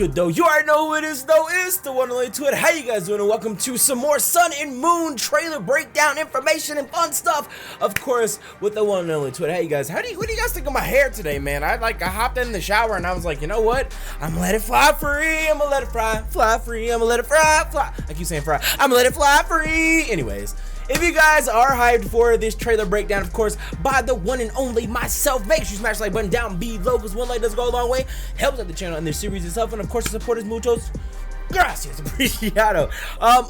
good though? You already know who it is though. It's the one and only Twit. How you guys doing? And welcome to some more Sun and Moon trailer breakdown information and fun stuff. Of course, with the one and only Twit. How you guys? What do you guys think of my hair today, man? I hopped in the shower and I was like, you know what? I'm gonna let it fly free. I'm gonna let it fly free. I'm gonna let it fly. I keep saying fry. I'm gonna let it fly free. Anyways. If you guys are hyped for this trailer breakdown, of course, by the one and only myself, make sure you smash the like button down below, because one like does go a long way, helps out the channel and the series itself, and of course, the support is muchos. Gracias, apreciado.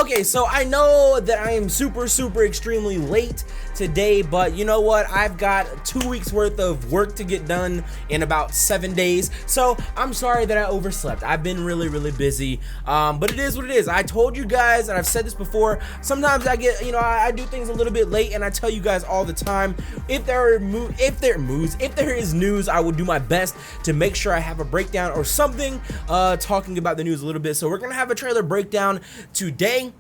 Okay, so I know that I am super extremely late today, but you know what? I've got 2 weeks worth of work to get done in about 7 days, so I'm sorry that I overslept. I've been really busy, but it is what it is. I told you guys, and I've said this before, sometimes I get, I do things a little bit late, and I tell you guys all the time, if there is news, I will do my best to make sure I have a breakdown or something talking about the news a little bit. So we're gonna have a trailer breakdown today.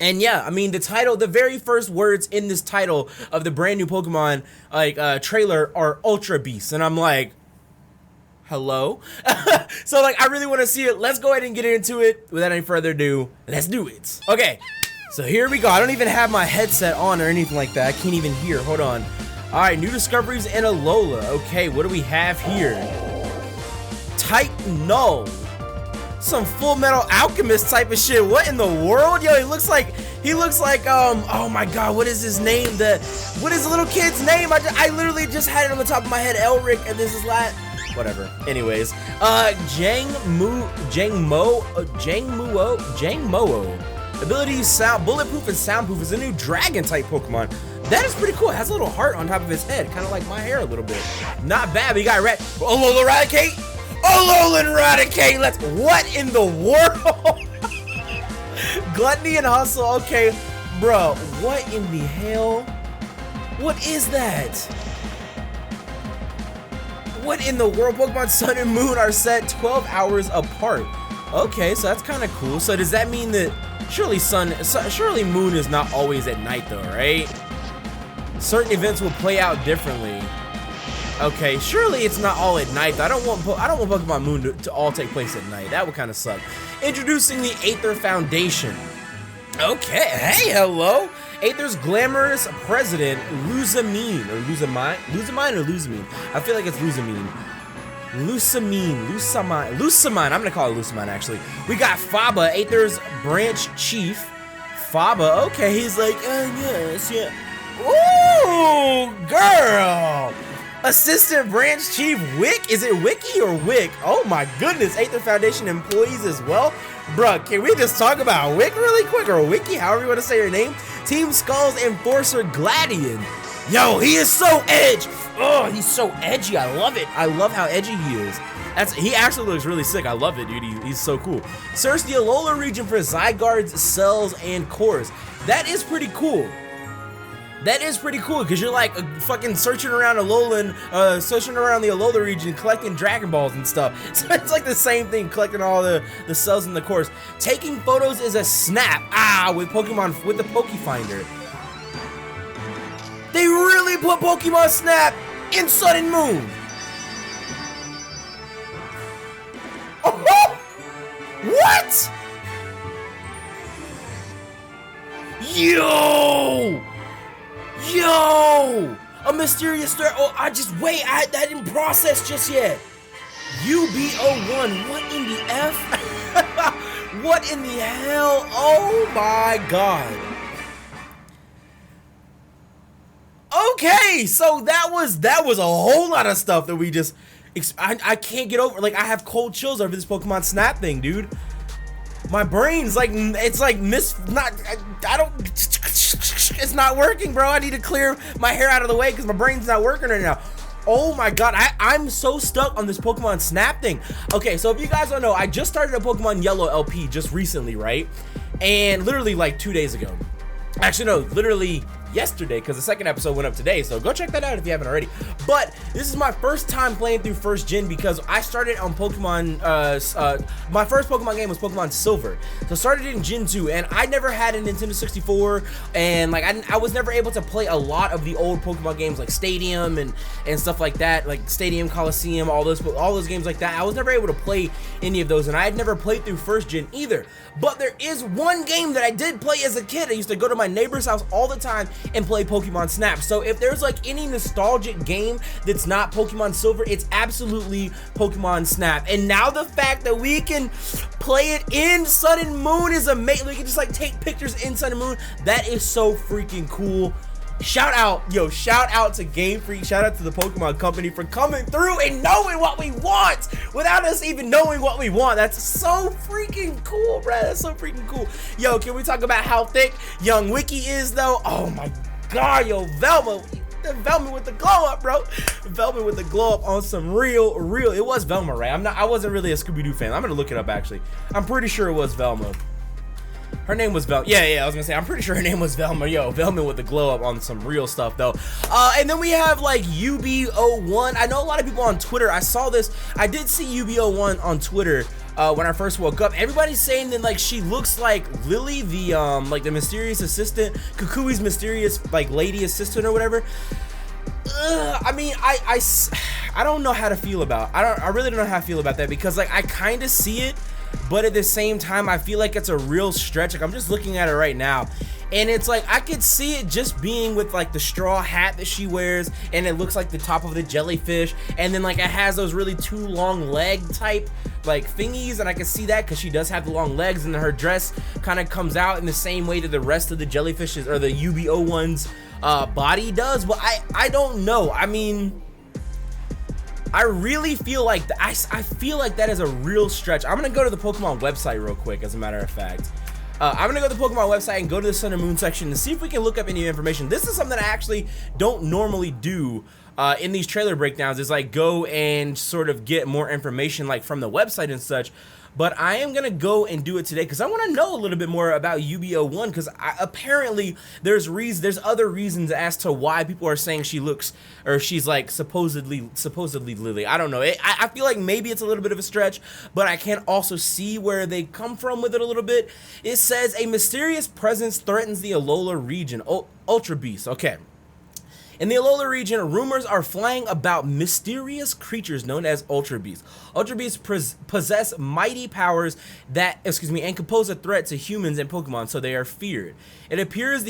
And yeah, I mean, the title, the very first words in this title of the brand new Pokemon trailer are Ultra Beast, and I'm like, hello? So like, I really want to see it. Let's go ahead and get into it. Without any further ado, let's do it. Okay, so here we go. I don't even have my headset on or anything like that. I can't even hear. Hold on. All right, new discoveries in Alola. Okay, what do we have here? Type Null. Some Full Metal Alchemist type of shit. What in the world? Yo, he looks like oh my god, what is his name? What is the little kid's name? I literally just had it on the top of my head, Elric, and this is whatever. Anyways, Jangmo-o. Ability sound bulletproof and soundproof is a new dragon type Pokemon. That is pretty cool. It has a little heart on top of his head, kind of like my hair a little bit. Not bad, but you got ALOLAN RATICATE. ALOLAN RATICATE, what in the world? Gladion Hustle, okay, bro, what in the hell? What is that? What in the world? Pokemon Sun and Moon are set 12 hours apart. Okay, so that's kind of cool. So does that mean that surely Moon is not always at night though, right? Certain events will play out differently. Okay, surely it's not all at night. I don't want Pokemon Moon to all take place at night. That would kind of suck. Introducing the Aether Foundation. Okay, hey, hello. Aether's glamorous president, Lusamine. I feel like it's Lusamine. Lusamine. I'm gonna call it Lusamine, actually. We got Faba, Aether's branch chief. Faba, okay, he's like, yes, yeah. Ooh, girl. Assistant Branch Chief Wick? Is it Wiki or Wick? Oh my goodness, Aether Foundation employees as well. Bruh, can we just talk about Wick really quick, or Wiki, however you want to say your name? Team Skoll's enforcer Gladion. Yo, he is so edge. Oh, he's so edgy. I love it. I love how edgy he is. He actually looks really sick. I love it, dude. He's so cool. Search the Alola region for Zygardes, cells, and cores. That is pretty cool. That is pretty cool, because you're like fucking searching around the Alola region, collecting Dragon Balls and stuff. So it's like the same thing, collecting all the cells in the course. Taking photos is a snap. With Pokemon, with the Pokefinder. They really put Pokemon Snap in Sun and Moon. Oh, what? Yo! A mysterious threat. Oh, that didn't process just yet. UB01. What in the F? What in the hell? Oh my god. Okay, so that was a whole lot of stuff that we just I can't get over. Like, I have cold chills over this Pokemon Snap thing, dude. My brain's like, it's not working, bro. I need to clear my hair out of the way because my brain's not working right now. Oh my god, I'm so stuck on this Pokemon Snap thing. Okay, so if you guys don't know, I just started a Pokemon Yellow LP just recently, right? And literally like 2 days ago. Actually, no, literally yesterday, because the second episode went up today, so go check that out if you haven't already. But this is my first time playing through first gen because I started on Pokemon, my first Pokemon game was Pokemon Silver. So I started in Gen 2, and I never had a Nintendo 64, and like I was never able to play a lot of the old Pokemon games like Stadium and stuff like that, like Stadium, Coliseum, all those games like that. I was never able to play any of those, and I had never played through first gen either. But there is one game that I did play as a kid. I used to go to my neighbor's house all the time and play Pokemon Snap. So if there's like any nostalgic game that's not Pokemon Silver, it's absolutely Pokemon Snap. And now the fact that we can play it in Sun and Moon is amazing. We can just like take pictures in Sun and Moon. That is so freaking cool. Shout out to Game Freak, shout out to the Pokemon Company for coming through and knowing what we want without us even knowing what we want. That's so freaking cool, bruh. That's so freaking cool. Yo, can we talk about how thick Young Wiki is though? Oh my god, yo, Velma with the glow up, bro. Velma with the glow up on some real, it was Velma, right? I wasn't really a Scooby-Doo fan. I'm gonna look it up actually. I'm pretty sure it was Velma. Her name was Velma. Yeah, I was gonna say, I'm pretty sure her name was Velma. Yo, Velma with the glow up on some real stuff though. And then we have like UB01. I know a lot of people on Twitter, I saw this, I did see UB01 on Twitter when I first woke up. Everybody's saying that like she looks like Lily, the like the mysterious assistant, Kukui's mysterious like lady assistant or whatever. I mean, I don't know how to feel about, I really don't know how to feel about that, because like I kind of see it, but at the same time I feel like it's a real stretch. Like I'm just looking at it right now, and it's like I could see it just being with like the straw hat that she wears, and it looks like the top of the jellyfish, and then like it has those really two long leg type like thingies, and I can see that because she does have the long legs, and her dress kind of comes out in the same way that the rest of the jellyfishes or the UB01's body does. But I don't know. I mean, I really feel like I feel like that is a real stretch. I'm gonna go to the Pokemon website real quick, as a matter of fact. I'm gonna go to the Pokemon website and go to the Sun and Moon section to see if we can look up any information. This is something I actually don't normally do in these trailer breakdowns, is like go and sort of get more information like from the website and such. But I am gonna go and do it today because I want to know a little bit more about UB01, because apparently there's other reasons as to why people are saying she looks, or she's like supposedly Lily. I don't know. I feel like maybe it's a little bit of a stretch, but I can also see where they come from with it a little bit. It says a mysterious presence threatens the Alola region. Ultra Beast. Okay. In the Alola region, rumors are flying about mysterious creatures known as Ultra Beasts. Ultra Beasts possess mighty powers that, and can pose a threat to humans and Pokemon, so they are feared. It appears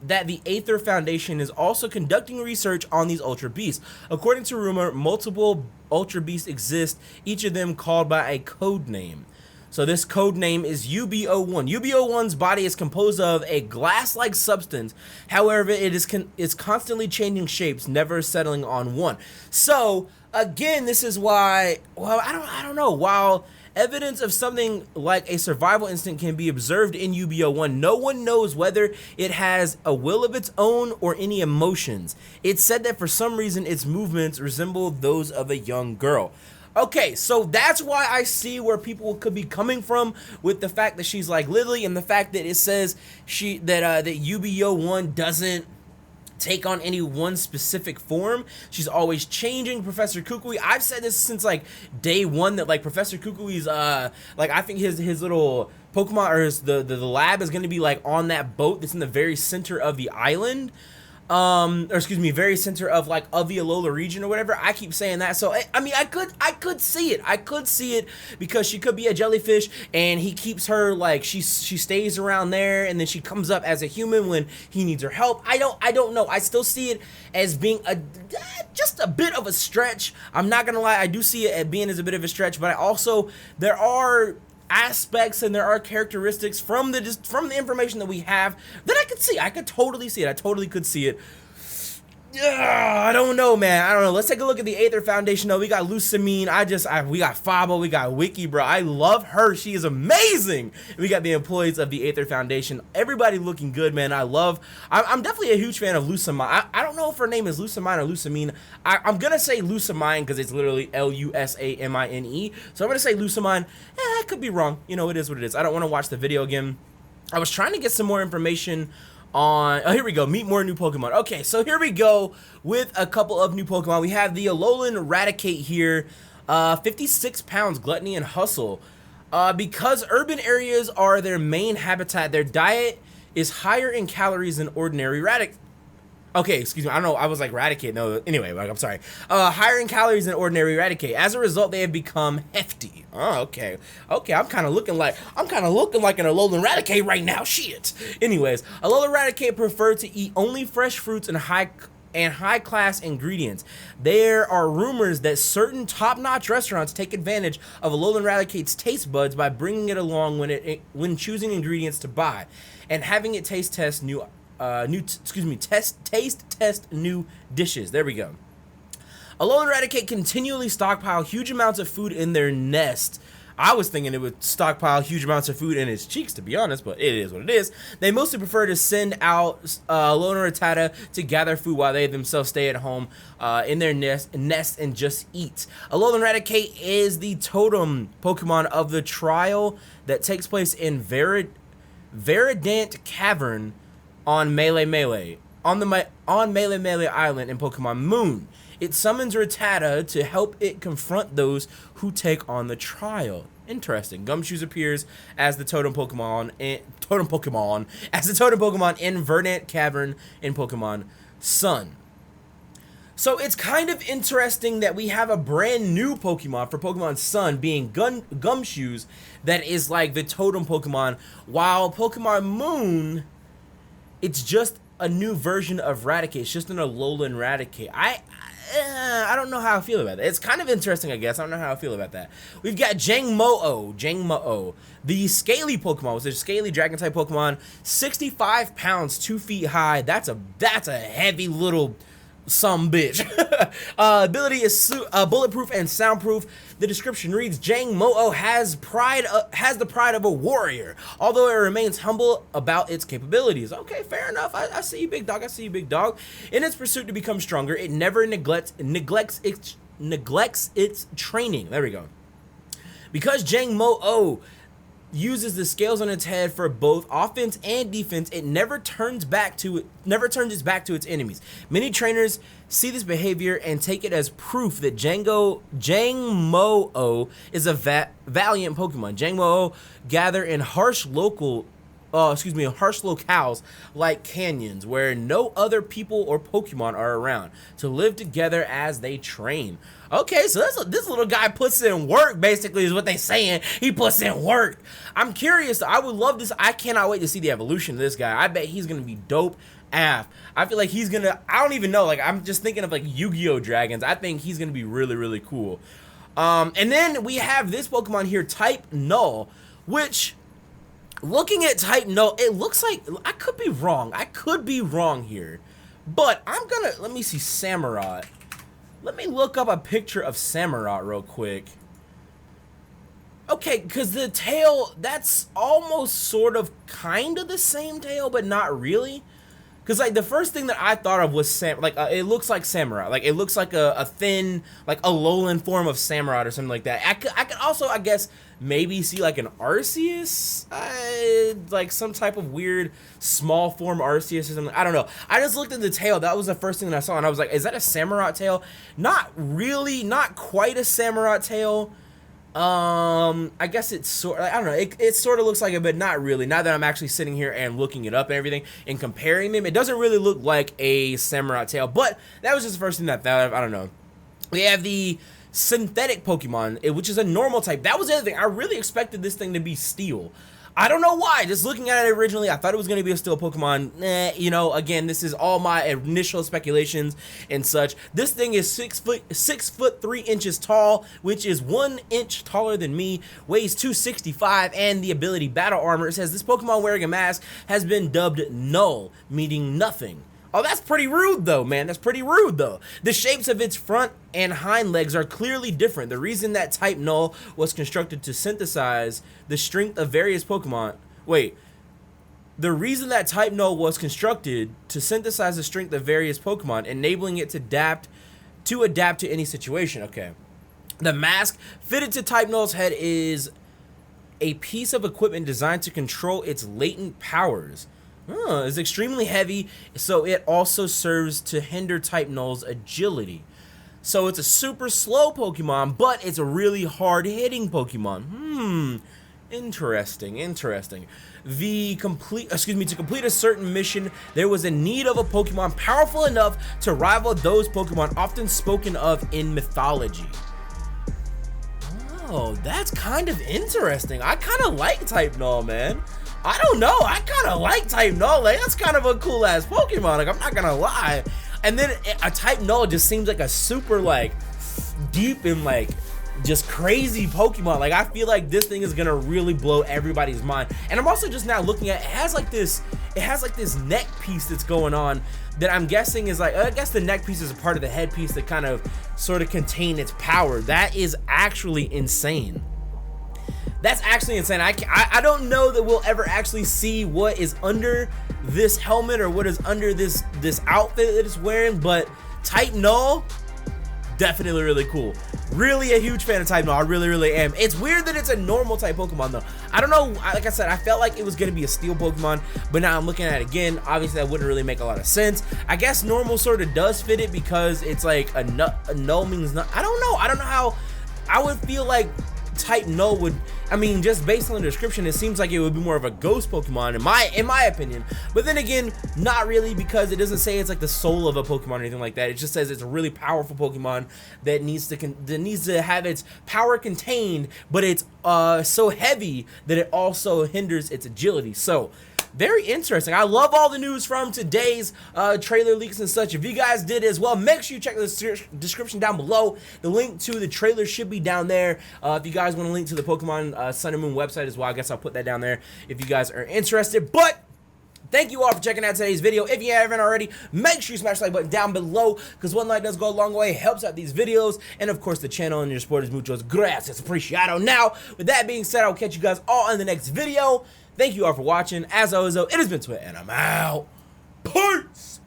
that the AETHER Foundation is also conducting research on these Ultra Beasts. According to rumor, multiple Ultra Beasts exist, each of them called by a code name. So this code name is UB01. UB01's body is composed of a glass-like substance. However, it is constantly changing shapes, never settling on one. So again, this is why, well, I don't know. While evidence of something like a survival instinct can be observed in UB01, no one knows whether it has a will of its own or any emotions. It's said that for some reason its movements resemble those of a young girl. Okay, so that's why I see where people could be coming from with the fact that she's like Lily, and the fact that it says that UB01 doesn't take on any one specific form. She's always changing. Professor Kukui, I've said this since like day one, that like Professor Kukui's like I think his little Pokemon, or the lab is going to be like on that boat that's in the very center of the island. Or excuse me, very center of like of the Alola region or whatever. I keep saying that. So I mean, I could see it. I could see it because she could be a jellyfish, and he keeps her like she stays around there, and then she comes up as a human when he needs her help. I don't know. I still see it as being just a bit of a stretch. I'm not gonna lie. I do see it as being as a bit of a stretch, but I also, there are aspects and there are characteristics from the information that we have that I could see. I could totally see it. I totally could see it. Yeah, I don't know, man. I don't know. Let's take a look at the AETHER Foundation though. We got Lucamine. We got Fabo. We got Wiki, bro. I love her. She is amazing. We got the employees of the AETHER Foundation. Everybody looking good, man. I'm definitely a huge fan of Lucamine. I don't know if her name is Lucamine or Lucamine. I'm gonna say Lucamine because it's literally Lusamine. So I'm gonna say Lucamine. I could be wrong. You know, it is what it is. I don't want to watch the video again. I was trying to get some more information on, oh, here we go, meet more new Pokemon. Okay, so here we go with a couple of new Pokemon. We have the ALOLAN RATICATE here, 56 pounds, Gluttony and Hustle. Because urban areas are their main habitat, their diet is higher in calories than ordinary Raticate. Okay, excuse me, I don't know, I was like Raticate, no, anyway, like, I'm sorry. Higher in calories than ordinary Raticate. As a result, they have become hefty. Oh, okay. Okay, I'm kind of looking like an ALOLAN Raticate right now, shit. Anyways, ALOLAN Raticate prefer to eat only fresh fruits and high-class ingredients. There are rumors that certain top-notch restaurants take advantage of ALOLAN Raticate's taste buds by bringing it along when choosing ingredients to buy, and having it taste test new dishes. There we go. ALOLAN Raticate continually stockpile huge amounts of food in their nest. I was thinking it would stockpile huge amounts of food in its cheeks, to be honest, but it is what it is. They mostly prefer to send out ALOLAN Rattata to gather food while they themselves stay at home in their nest and just eat. ALOLAN Raticate is the totem Pokemon of the trial that takes place in Verdant Cavern on Melee Island in Pokemon Moon. It summons Rattata to help it confront those who take on the trial. Interesting. Gumshoes appears as the totem Pokemon in Verdant Cavern in Pokemon Sun. So it's kind of interesting that we have a brand new Pokemon for Pokemon Sun being Gumshoes that is like the totem Pokemon, while Pokemon Moon, it's just a new version of Raticate. It's just an ALOLAN Raticate. I don't know how I feel about that. It's kind of interesting, I guess. I don't know how I feel about that. We've got Jangmo-o, the scaly Pokemon. It's a scaly dragon-type Pokemon. 65 pounds, 2 feet high. That's a heavy little bitch. Ability is bulletproof and soundproof. The description reads, Jangmo-o has the pride of a warrior, although it remains humble about its capabilities. Okay, fair enough. I see you, big dog. I see you, big dog. In its pursuit to become stronger, it never neglects its training. There we go. Because Jangmo-o uses the scales on its head for both offense and defense, it never turns its back to its enemies. Many trainers see this behavior and take it as proof that Jangmo-o is a valiant Pokemon. Jangmo-o gather in harsh locales like canyons where no other people or Pokemon are around to live together as they train. Okay, so this little guy puts in work, basically, is what they saying. He puts in work. I'm curious. I would love this. I cannot wait to see the evolution of this guy. I bet he's going to be dope AF. I feel like he's going to, I don't even know. Like, I'm just thinking of, like, Yu-Gi-Oh! Dragons. I think he's going to be really, really cool. And then we have this Pokemon here, Type Null, which, looking at Type Null, it looks like, I could be wrong. I could be wrong here. But I'm going to, let me see, Samurott. Let me look up a picture of Samurott real quick. Okay, because the tail, that's almost sort of kind of the same tail, but not really. Because, like, the first thing that I thought of was it looks like Samurott. Like, it looks like a thin, like, Alolan form of Samurott or something like that. I could also, I guess, maybe see, like, an Arceus? Like, some type of weird small form Arceus or something. I don't know. I just looked at the tail. That was the first thing that I saw, and I was like, is that a Samurott tail? Not really. Not quite a Samurott tail. I guess it's sort, I don't know, it sort of looks like it, but not really. Now that I'm actually sitting here and looking it up and everything and comparing them, it doesn't really look like a Samurott tail, but that was just the first thing that I thought of. I don't know. We have the synthetic Pokemon, which is a normal type. That was the other thing. I really expected this thing to be Steel. I don't know why. Just looking at it originally, I thought it was going to be a Steel Pokemon. You know, again, this is all my initial speculations and such. This thing is 6 foot 3 inches tall, which is 1 inch taller than me, weighs 265, and the ability Battle Armor. It says this Pokemon wearing a mask has been dubbed Null, meaning nothing. Oh, that's pretty rude, though, man. That's pretty rude, though. The shapes of its front and hind legs are clearly different. The reason that Type Null was constructed to synthesize the strength of various Pokemon... Wait. The reason that Type Null was constructed to synthesize the strength of various Pokemon, enabling it to adapt to any situation. Okay. The mask fitted to Type Null's head is a piece of equipment designed to control its latent powers. It's extremely heavy, so it also serves to hinder type Null's agility. So it's a super slow Pokemon, but it's a really hard-hitting Pokemon. Interesting. To complete a certain mission, there was a need of a Pokemon powerful enough to rival those Pokemon often spoken of in mythology. Oh, that's kind of interesting. I kind of like type Null, man. I don't know. I kind of like type Null. Like, that's kind of a cool ass Pokemon. Like, I'm not gonna lie. And then a type Null just seems like a super like deep and like just crazy Pokemon. Like, I feel like this thing is gonna really blow everybody's mind. And I'm also just now looking at it has like this neck piece that's going on that I'm guessing is like, I guess the neck piece is a part of the headpiece that kind of sort of contain its power. That is actually insane. That's actually insane. I don't know that we'll ever actually see what is under this helmet or what is under this outfit that it's wearing, but type Null, definitely really cool. Really a huge fan of type Null. I really am. It's weird that it's a normal type Pokemon though. I don't know, like I said, I felt like it was gonna be a steel Pokemon, but now I'm looking at it again. Obviously that wouldn't really make a lot of sense. I guess normal sort of does fit it because it's like a null means not. I don't know how I would feel like type Null would, I mean, just based on the description, it seems like it would be more of a ghost Pokemon in my opinion. But then again, not really, because it doesn't say it's like the soul of a Pokemon or anything like that. It just says it's a really powerful Pokemon that needs to have its power contained, but it's so heavy that it also hinders its agility. So very interesting. I love all the news from today's trailer leaks and such. If you guys did as well, make sure you check the description down below. The link to the trailer should be down there. If you guys want to link to the Pokemon Sun and Moon website as well, I guess I'll put that down there if you guys are interested. But thank you all for checking out today's video. If you haven't already, make sure you smash the like button down below, because one like does go a long way, helps out these videos, and of course the channel and your support is muchos gracias, apreciado. Now, with that being said, I'll catch you guys all in the next video. Thank you all for watching. As always, though, it has been Twit, and I'm out. Peace!